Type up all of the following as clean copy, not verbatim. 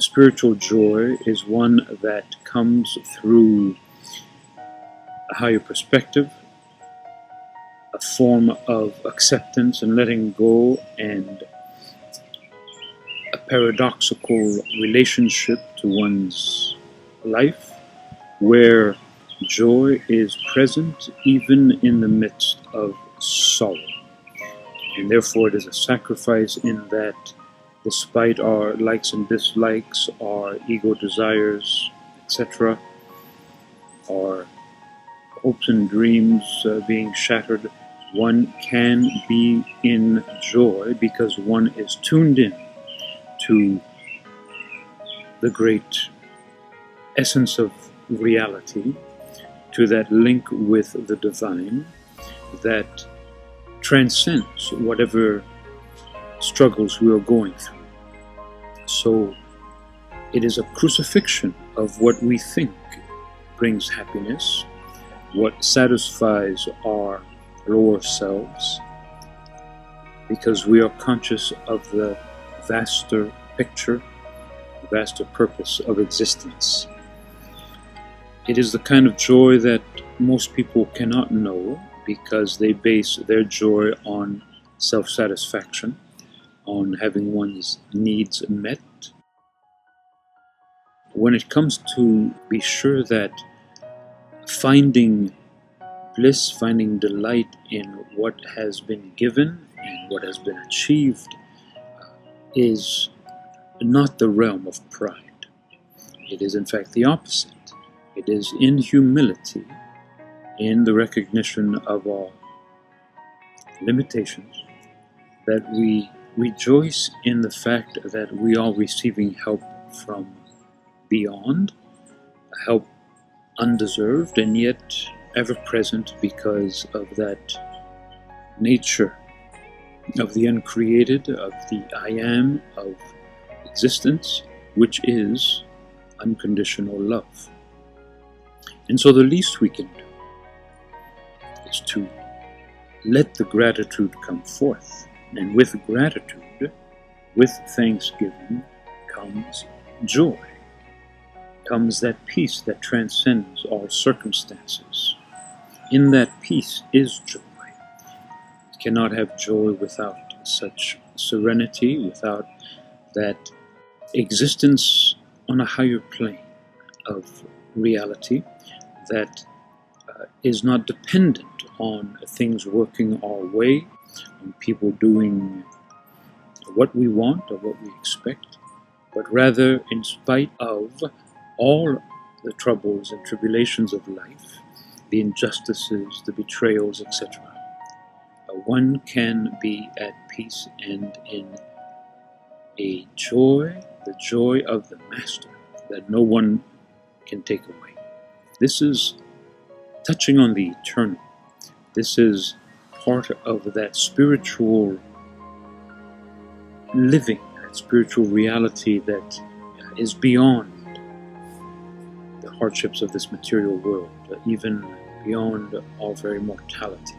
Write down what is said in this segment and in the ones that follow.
spiritual joy is one that comes through a higher perspective, a form of acceptance and letting go, and a paradoxical relationship to one's life, where joy is present even in the midst of sorrow. And therefore it is a sacrifice in that despite our likes and dislikes, our ego desires, etc., our hopes and dreams being shattered, one can be in joy because one is tuned in to the great essence of reality, to that link with the divine that transcends whatever struggles we are going through. So it is a crucifixion of what we think brings happiness, what satisfies our lower selves, because we are conscious of the vaster picture, the vaster purpose of existence. It is the kind of joy that most people cannot know because they base their joy on self-satisfaction, on having one's needs met. When it comes to be sure that finding bliss, finding delight in what has been given and what has been achieved is not the realm of pride. It is in fact the opposite. It is in humility, in the recognition of our limitations, that we rejoice in the fact that we are receiving help from beyond, help undeserved and yet ever present because of that nature of the uncreated, of the I am of existence, which is unconditional love. And so the least we can do is to let the gratitude come forth. And with gratitude, with thanksgiving, comes joy. Comes that peace that transcends all circumstances. In that peace is joy. You cannot have joy without such serenity, without that existence on a higher plane of reality that is not dependent on things working our way, on people doing what we want or what we expect, but rather in spite of all the troubles and tribulations of life, the injustices, the betrayals, etc., one can be at peace and in a joy, the joy of the Master, that no one can take away. This is touching on the eternal. This is part of that spiritual living, that spiritual reality that is beyond the hardships of this material world, even beyond our very mortality.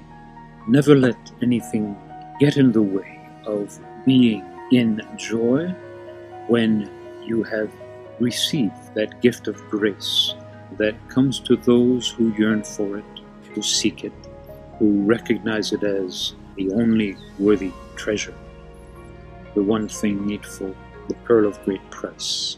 Never let anything get in the way of being in joy when you have received that gift of grace that comes to those who yearn for it, who seek it, who recognize it as the only worthy treasure, the one thing needful, the pearl of great price.